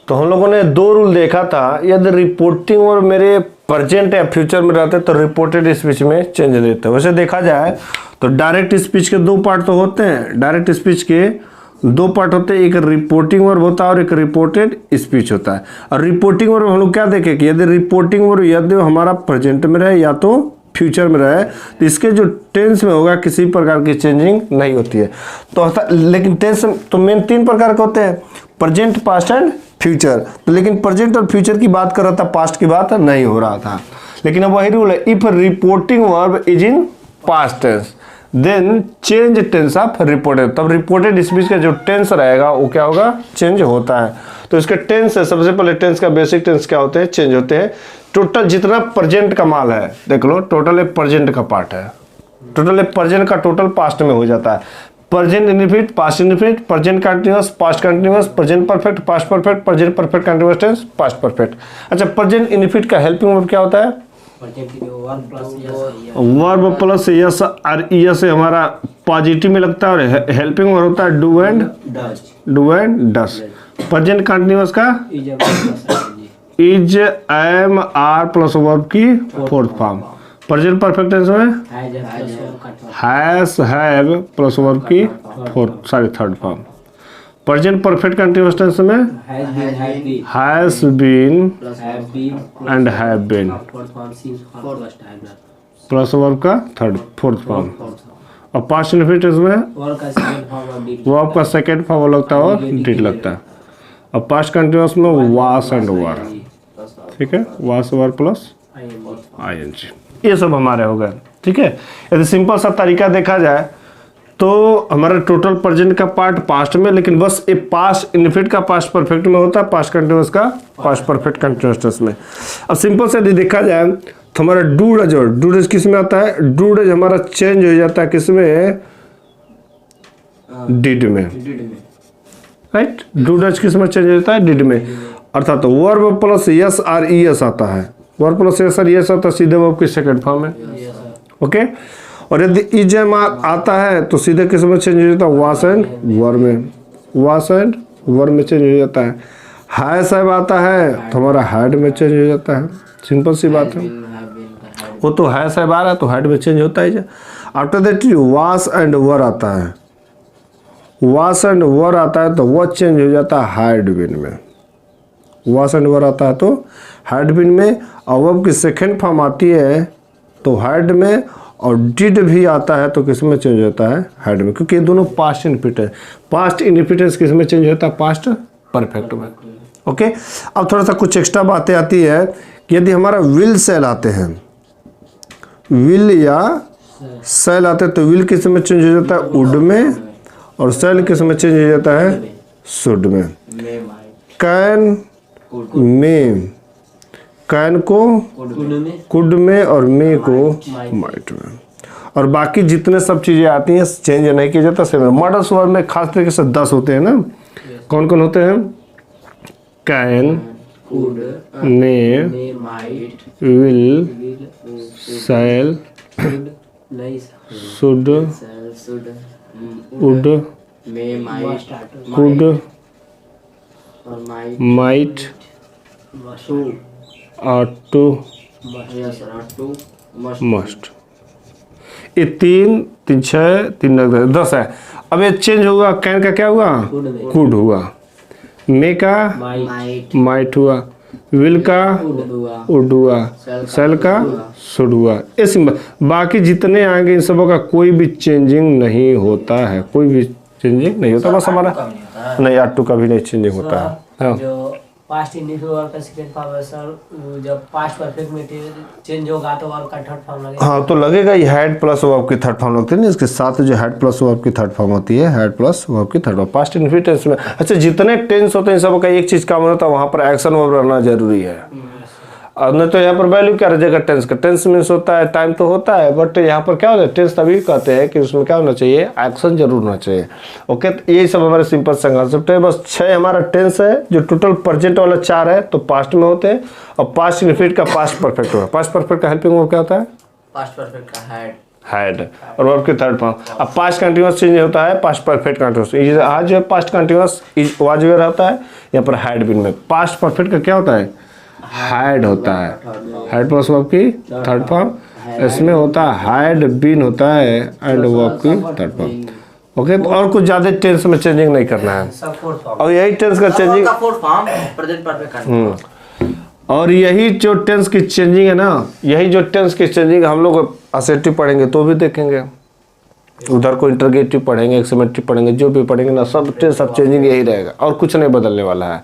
तो हम लोगों ने दो रूल देखा था, यदि रिपोर्टिंग और मेरे प्रेजेंट या फ्यूचर में रहते तो रिपोर्टेड स्पीच में चेंज देते। वैसे देखा जाए तो डायरेक्ट स्पीच के दो पार्ट तो होते हैं, डायरेक्ट स्पीच के दो पार्ट होते हैं, एक रिपोर्टिंग वर्ब होता है और एक रिपोर्टेड स्पीच होता है। और रिपोर्टिंग वर्ब हम लोग क्या देखें कि यदि रिपोर्टिंग वर्ब यदि हमारा प्रेजेंट में रहे या तो फ्यूचर में रहे तो इसके जो टेंस में होगा किसी प्रकार की चेंजिंग नहीं होती है। तो लेकिन टेंस तो मेन तीन प्रकार के होते हैं, प्रेजेंट, पास्ट एंड फ्यूचर। तो लेकिन प्रेजेंट और फ्यूचर की बात कर रहा था, पास्ट की बात नहीं हो रहा था। लेकिन अब वही रूल है, if reporting verb is in past tense then change tense of reported. तब रिपोर्टेड स्पीच का जो टेंस रहेगा वो क्या होगा, चेंज होता है। तो इसके टेंस है, सबसे पहले टेंस का बेसिक टेंस क्या होते हैं, चेंज होते हैं। टोटल जितना प्रेजेंट का माल है देख लो, टोटल एक प्रेजेंट का पार्ट है, टोटल एक प्रेजेंट का टोटल पास्ट में हो जाता है। Present infinite, past infinite, present continuous, past continuous, present perfect, past perfect, present perfect continuous tense, past perfect. अच्छा, प्रेजेंट इनफिनिट का हेल्पिंग वर्ब क्या होता है, वर्ब प्लस यस और यस से हमारा पॉजिटिव में लगता है और हेल्पिंग वर्ब होता है do and does. Present continuous का is, am, are plus verb की fourth form. Present perfect tense में हैज, हैव प्लस वर्ब की third form. Present perfect continuous tense में has been and have been plus verb का fourth form. और past infinite tense में verb का second form लगता है और डिड लगता है। और पास्ट कंटीन्यूअस में वास एंड वर, ठीक है, वास वर प्लस आईएनजी, ये सब हमारे हो गए। ठीक है, यदि सिंपल सा तरीका देखा जाए तो हमारा टोटल प्रेजेंट का पार्ट पास्ट में, लेकिन बस ये पास्ट इनफिनिट का पास्ट परफेक्ट में होता है, पास्ट कंटीन्यूअस का पास्ट परफेक्ट कंटीन्यूअस में। अब सिंपल से यदि देखा जाए तो हमारा डू डज किस में आता है, डू डज हमारा चेंज हो जाता है किस में, डिड में, राइट। डू डज किस में चेंज हो जाता है, डिड में। अर्थात वर्ब प्लस यस और ईएस आता है, वर्ब प्लस यस और ईएस आता है सीधे वर्ब की सेकंड फॉर्म में, ओके। और यदि इज एम आता है तो सीधे किस में चेंज हो जाता है, वास एंड वर में, वास एंड वर में चेंज हो जाता है। हाय साहब आता है तो हमारा हैड में चेंज हो जाता है, सिंपल सी बात है। वो तो है साहब आ रहा है तो हैड में चेंज होता है। आफ्टर दैट वास एंड वर आता है, वास एंड वर आता है तो वह चेंज हो जाता है हैड बीन में, वास एंड वर आता है तो हैड बीन में। और वर्ब की सेकेंड फॉर्म आती है तो हैड में, और डिड भी आता है तो किस में चेंज होता है, हैड में, क्योंकि ये दोनों पास्ट इनफिनिट। पास्ट इनफिनिट किस में चेंज होता है, पास्ट परफेक्ट में, ओके। अब थोड़ा सा कुछ एक्स्ट्रा बातें आती है कि यदि हमारा विल सेल आते हैं, विल या सेल आते हैं तो विल किस में चेंज हो जाता है, वुड में, और सेल किस में चेंज हो जाता है, शुड में। कैन में, कैन को कुड में और मे को माइट में। और बाकी जितने सब चीजें आती हैं चेंज नहीं किया जाता सेम। मॉडल्स वर्ब में खास तरीके से 10 होते हैं ना, कौन कौन होते हैं, can, may, will, shall, should, would, could, might, ought to, must। ये तीन 10 है। अब ये चेंज होगा, कैन का क्या हुआ, कुड हुआ, मे का माइट हुआ, विल का वुड हुआ, सेल का शुड हुआ। ये सिंपल, बाकी जितने आएंगे इन सबों का कोई भी चेंजिंग नहीं होता है, कोई भी चेंजिंग नहीं होता। बस हमारा नहीं, ought to का भी नहीं चेंजिंग होता है। हाँ, पास्ट इनफिनिट वर्ब का सेकंड फॉर्म है सर, जब पास्ट परफेक्ट में चेंज होगा तो वर्ब का थर्ड फॉर्म लगेगा। हाँ, तो लगेगा ये हैड प्लस वर्ब की थर्ड फॉर्म लगती है ना, इसके साथ जो हैड प्लस वर्ब की थर्ड फॉर्म होती है, हैड प्लस वर्ब की third form past infinite tense में। अच्छा, जितने टेंस होते हैं सब का एक चीज काम होता है, वहां पर एक्शन वर्ब रहना जरूरी है। और नहीं तो यहाँ पर वैल्यू क्या रहेगा टेंस का, टेंस मीन्स होता है टाइम तो होता है, बट यहाँ पर क्या होता है, टेंस तभी कहते हैं कि उसमें क्या होना चाहिए, एक्शन जरूर होना चाहिए, ओके। तो यही सब हमारे सिंपल सा कॉन्सेप्ट है। बस 6 हमारा टेंस है, जो टोटल प्रेजेंट वाला 4 है तो पास्ट में होते हैं, और पास्ट इनफिनिट का पास्ट परफेक्ट होगा। पास्ट परफेक्ट का हेल्पिंग वर्ब क्या होता है, पास्ट परफेक्ट का हैड, और वर्ब की थर्ड फॉर्म। अब पास्ट कंटिन्यूअस चेंज होता है पास्ट परफेक्ट कंटिन्यूअस। आज जो है पास्ट कंटिन्यूअस वाज वेयर होता है, यहाँ पर हैड बीन में। पास्ट परफेक्ट का क्या होता है? हैड होता है, हैड प्लस वर्ब की थर्ड फॉर्म। इसमें होता है हैड बीन होता है एंड वर्ब की थर्ड फॉर्म। ओके, तो और कुछ ज्यादा टेंस में चेंजिंग नहीं करना है, और यही टेंस का चेंजिंग प्रेजेंट परफेक्ट। और यही जो टेंस की चेंजिंग है ना, यही जो टेंस की चेंजिंग हम लोग असेटिव पढ़ेंगे तो भी देखेंगे, उधर को इंटरगेटिव पढ़ेंगे, एक्समेटिव पढ़ेंगे, जो भी पढ़ेंगे ना, सब टेंस सब चेंजिंग यही रहेगा और कुछ नहीं बदलने वाला है।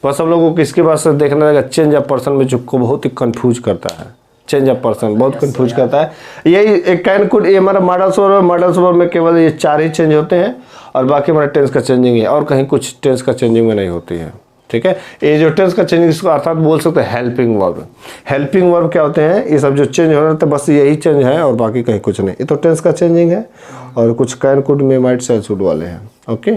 बस हम लोगों को किसके पास से देखना रहेगा? चेंज ऑफ पर्सन में, जो को बहुत ही कंफ्यूज करता है। चेंज ऑफ पर्सन बहुत कंफ्यूज करता है। यही एक कैन कुड, ये हमारा मॉडल्स वर्ब, मॉडल्स वर्ब में केवल ये 4 ही चेंज होते हैं और बाकी हमारा टेंस का चेंजिंग है, और कहीं कुछ टेंस का चेंजिंग में नहीं होती है। ठीक है, ये जो टेंस का चेंजिंग, इसको अर्थात बोल सकते हैं हेल्पिंग वर्ब। हेल्पिंग वर्ब क्या होते हैं? ये सब जो चेंज हो रहा था बस यही चेंज है और बाकी कहीं कुछ नहीं। ये तो टेंस का चेंजिंग है और कुछ कैन कुड में माइट शैल शुड वाले हैं। ओके,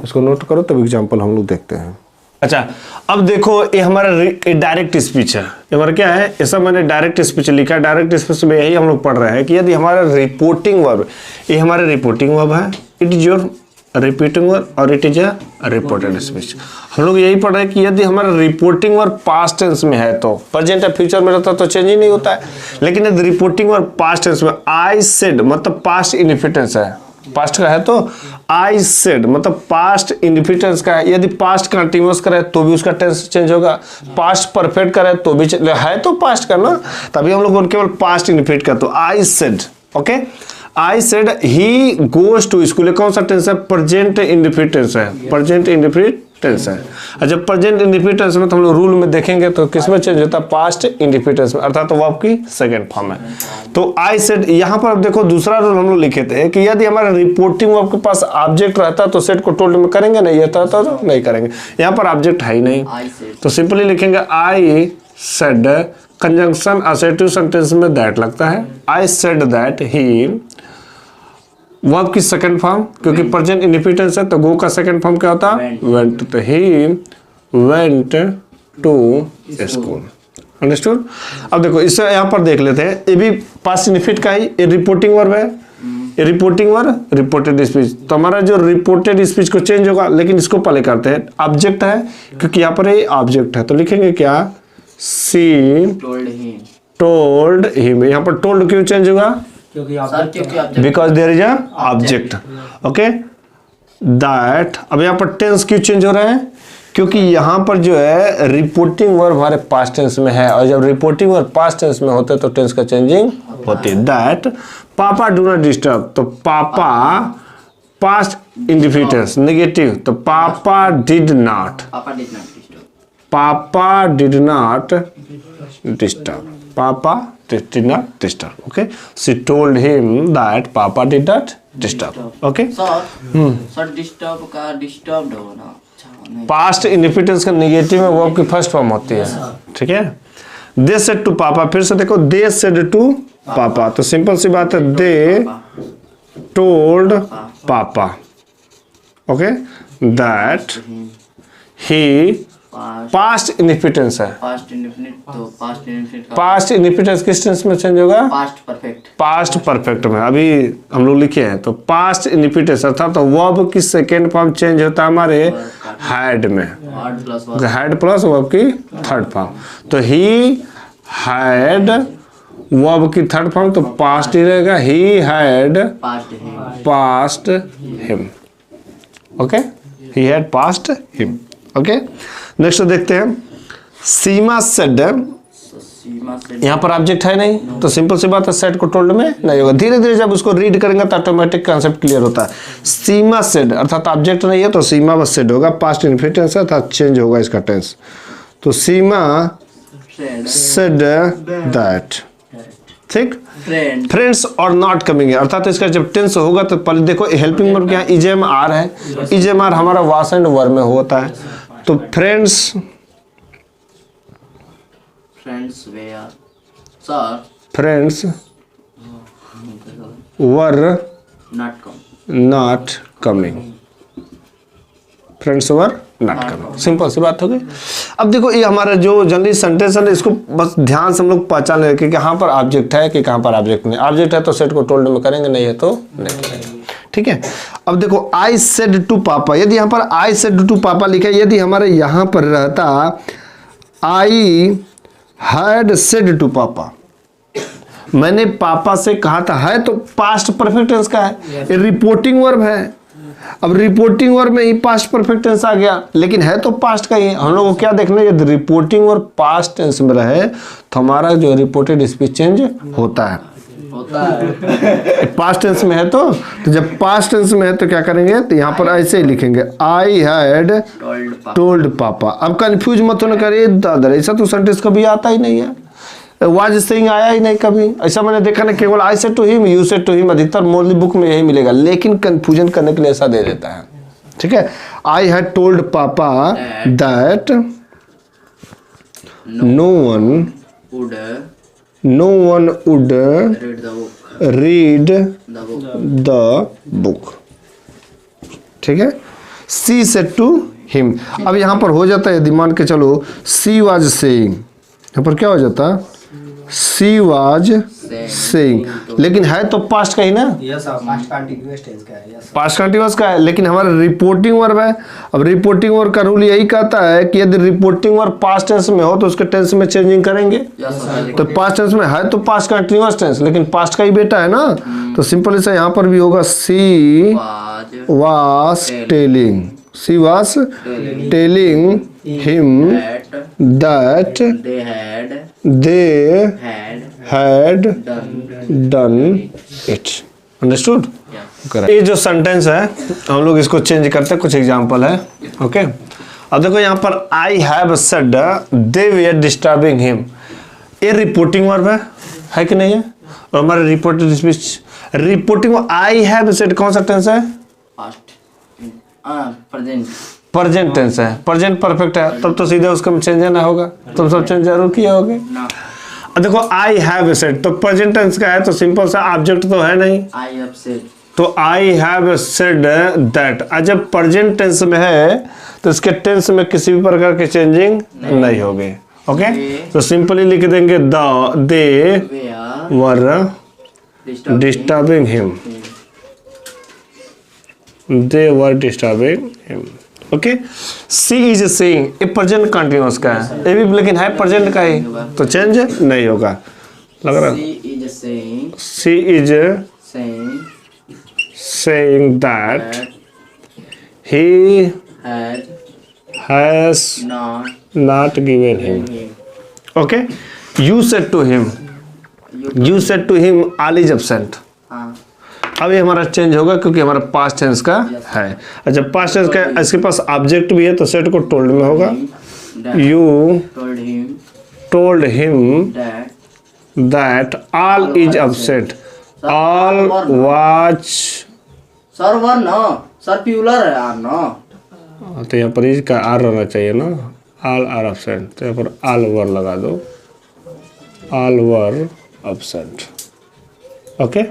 इसको नोट करो, तब एग्जाम्पल हम लोग देखते हैं। अच्छा, अब देखो ये हमारा डायरेक्ट स्पीच है। ये हमारा क्या है? ये सब मैंने डायरेक्ट स्पीच लिखा है। डायरेक्ट स्पीच में यही हम लोग पढ़ रहे हैं कि यदि हमारा रिपोर्टिंग वर्ब, ये हमारा रिपोर्टिंग वर्ब है, it is your repeating verb और it is a reported speech. हम लोग यही पढ़ रहे हैं कि यदि हमारा रिपोर्टिंग वर्ब पास्ट टेंस में है तो प्रेजेंट या फ्यूचर में रहता तो चेंज ही नहीं होता है। लेकिन यदि रिपोर्टिंग वर्ब पास्ट टेंस में, आई सेड मतलब पास्ट इनफिनिटेंस है, पास्ट का है तो आई सेड मतलब पास्ट इनफिनिटेंस का है। यदि पास्ट कंटिन्यूअस करे तो भी उसका टेंस चेंज होगा, पास्ट परफेक्ट करे तो भी है तो पास्ट का ना, तभी हम लोग केवल पास्ट इनफिनिट का। तो I said, okay, I said he goes to school, कौन सा टेंस है? प्रेजेंट इंडेफिनिट टेंस है, प्रेजेंट इंडेफिनिट टेंस है। अच्छा, प्रेजेंट इंडेफिनिट टेंस में तो हम लोग रूल में देखेंगे तो किसमें चेंज होता है? पास्ट इंडेफिनिट टेंस में, अर्थात वर्ब की सेकंड फॉर्म है। तो आई सेड, यहाँ पर अब देखो दूसरा रूल हम लोग लिखे थे कि यदि हमारा रिपोर्टिंग वर्ब के पास ऑब्जेक्ट रहता तो सेड को टोल्ड में करेंगे, नहीं रहता तो नहीं करेंगे। यहाँ पर ऑब्जेक्ट है ही नहीं, तो सिंपली लिखेंगे I said, conjunction assertive sentence में दैट लगता है। I said that he, verb की सेकंड फॉर्म, क्योंकि प्रेजेंट इंडेफिनिट है तो गो का सेकंड फॉर्म क्या होता है? वेंट। तो he went to school. Understood? अब देखो इससे यहाँ पर देख लेते हैं, ये भी पास्ट इंडेफिनिट का ही, ये रिपोर्टिंग वर्ब है, ये रिपोर्टिंग वर्ब रिपोर्टेड स्पीच। तो हमारा जो रिपोर्टेड स्पीच को चेंज होगा, लेकिन इसको पहले करते हैं। ऑब्जेक्ट है क्योंकि यहाँ पर ये ऑब्जेक्ट है, तो लिखेंगे क्या? She told him. यहाँ पर टोल्ड क्यों चेंज होगा? Because there is a object. Okay, that. अब यहाँ पर टेंस क्यों चेंज हो रहा है? क्योंकि यहाँ पर जो है रिपोर्टिंग वर्ब हमारे पास्ट टेंस में है, और जब रिपोर्टिंग वर्ब पास्ट टेंस में होते तो टेंस का चेंजिंग होती है। दैट पापा डू नॉट डिस्टर्ब, तो पापा पास्ट इंडेफिनिट नेगेटिव, तो पापा डिड नॉट, पापा डिड नॉट डिस्टर्ब, पापा did not disturb. Okay, she told him that Papa did not disturb. Okay, sir disturb का डिस्टर्ब्ड होना पास्ट इंडेफिनिट का नेगेटिव में वर्ब की फर्स्ट फॉर्म होती है। ठीक है, दे सेड टू पापा, फिर से देखो दे सेड टू पापा, तो सिंपल सी बात है, दे टोल्ड पापा, okay, that he, past indefinite है, पास्ट इंडेफिनिट, तो पास्ट इंडेफिनिट का पास्ट इंडेफिनिट किस टेंस में चेंज होगा? पास्ट परफेक्ट, पास्ट परफेक्ट में अभी हम लोग लिखे हैं। तो पास्ट इंडेफिनिट अर्थात तो वर्ब की सेकेंड फॉर्म चेंज होता है हमारे हैड में, हैड प्लस वर्ब की थर्ड फॉर्म। तो ही हैड वर्ब की थर्ड फॉर्म तो पास्ट ही रहेगा, he had passed him. Okay, he had passed him. Okay, next देखते हैं, सीमा सेड, यहाँ पर ऑब्जेक्ट है नहीं, तो सिंपल सी बात है सेड को टोल्ड में नहीं होगा। धीरे धीरे जब उसको रीड करेंगे तो ऑटोमेटिक कांसेप्ट क्लियर होता है। सीमा सेड अर्थात ऑब्जेक्ट नहीं है तो सीमा बस सेड होगा, पास्ट इनफिनिट है अर्थात चेंज होगा इसका टेंस। तो सीमा सेड दैट, ठीक, फ्रेंड्स और नॉट कमिंग है, अर्थात इसका जब टेंस होगा तो पहले देखो हेल्पिंग वर्ब क्या है? इजेम आर है, इजेम आर हमारा वास एंड वर में होता है। तो friends were, sir friends were not coming, friends were not करना। सिंपल सी बात हो गई। अब देखो ये हमारा जो जनरली सेंटेंस है इसको बस ध्यान से हम लोग पहचान लें कि कहाँ पर ऑब्जेक्ट है कि कहाँ पर ऑब्जेक्ट नहीं। ऑब्जेक्ट है तो सेट को टोल्ड में करेंगे, नहीं है तो नहीं करेंगे। ठीक है। अब देखो आई सेड टू पापा, यदि यहाँ पर आई सेड टू पापा लिखा है, यदि हमारे यहाँ पर रहता आई हैड सेड टू पापा, मैंने पापा से कहा था, है तो पास्ट परफेक्ट टेंस का है, ये रिपोर्टिंग वर्ब है। अब रिपोर्टिंग वर्ब में ही पास्ट परफेक्ट टेंस आ गया, लेकिन है तो पास्ट का ही। हम लोग को क्या देखना है, यदि रिपोर्टिंग वर्ब पास्ट टेंस में रहे तो हमारा जो रिपोर्टेड स्पीच चेंज होता है। पास्ट टेंस में है तो जब पास्ट टेंस में है तो क्या करेंगे, तो यहाँ पर ऐसे ही लिखेंगे आई हैड टोल्ड पापा। अब कंफ्यूज मत होना, करिए दादा ऐसा तो सेंटेंस कभी आता ही नहीं है, वाज सेइंग आया ही नहीं कभी। ऐसा मैंने देखा ना, केवल I said to him, you said to him, अधिकतर मोस्टली बुक में यही मिलेगा, लेकिन कंफ्यूजन करने के लिए ऐसा दे देता है। ठीक है। I had told papa that no one would read the book. ठीक है। She said to him. अब यहाँ पर हो जाता है, यदि मान के चलो सी वाज सेइंग, यहाँ पर क्या हो जाता, सी वाज सेइंग, लेकिन है तो पास्ट का ही ना, पास्ट कंटीन्यूअस टेंस का है। पास्ट कंटीन्यूअस का है, लेकिन हमारा रिपोर्टिंग वर्ब है। अब रिपोर्टिंग वर्ब का रूल यही कहता है कि यदि रिपोर्टिंग वर्ब पास्ट टेंस में हो तो उसके टेंस में चेंजिंग करेंगे। तो पास्ट टेंस में है तो पास्ट कंटीन्यूअस टेंस, लेकिन पास्ट का ही बेटा है ना, तो सिंपल से यहाँ पर भी होगा she was telling, she was telling him that they had done it. Understood? Correct. ये जो सेंटेंस है हम लोग इसको चेंज करते हैं, कुछ एग्जांपल है। ओके। अब देखो यहाँ पर I have said they were disturbing him, ये रिपोर्टिंग वर्ब है कि नहीं है? और हमारे reported speech reporting I have said कौन सा टेंस है? प्रेजेंट टेंस है, प्रेजेंट परफेक्ट है, तब तो सीधे उसका चेंज ना होगा, तुम सब चेंज जरूर किए होगे। अब देखो आई हैव सेड तो प्रेजेंट टेंस का है, तो सिंपल सा ऑब्जेक्ट तो है नहीं, आई हैव सेड, तो आई हैव सेड दैट। जब प्रेजेंट टेंस में है तो इसके टेंस में किसी भी प्रकार की चेंजिंग नहीं होगी। ओके। तो सिंपली लिख देंगे they were disturbing him, they were disturbing him. Okay. She is saying, ये प्रेजेंट कंटिन्यूअस का है, ये भी लेकिन है प्रेजेंट का ही, तो चेंज नहीं होगा। लग रहा she is saying that he has not given him. Okay. You said to him all is absent. अब ये हमारा चेंज होगा क्योंकि हमारा पास्ट टेंस का है। और जब पास्ट टेंस का इसके पास ऑब्जेक्ट भी है तो सेट को टोल्ड में होगा। You told him that all is upset, all was sir plural है यार ना, तो यहाँ पर इज का आर रहना चाहिए ना, ऑल आर अपसेंट, तो यहाँ पर ऑल वर लगा दो, all were absent. Okay.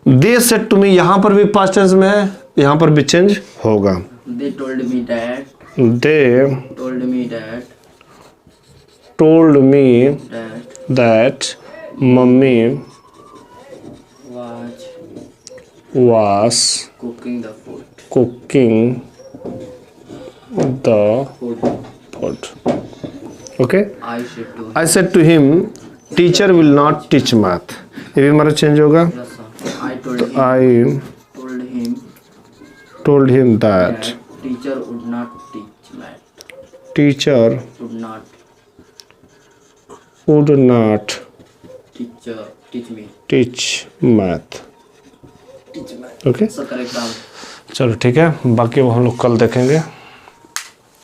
They said to me, यहाँ पर भी पास्ट टेंस में है, यहाँ पर भी चेंज होगा। They told me that. They told me that mummy was cooking the food. Okay. I said to him, teacher will not teach math. ये भी हमारा चेंज होगा। I told him that teacher would not teach math. Teacher would not teach math. Okay. So correct. चलो ठीक है, बाकी वो हम लोग कल देखेंगे।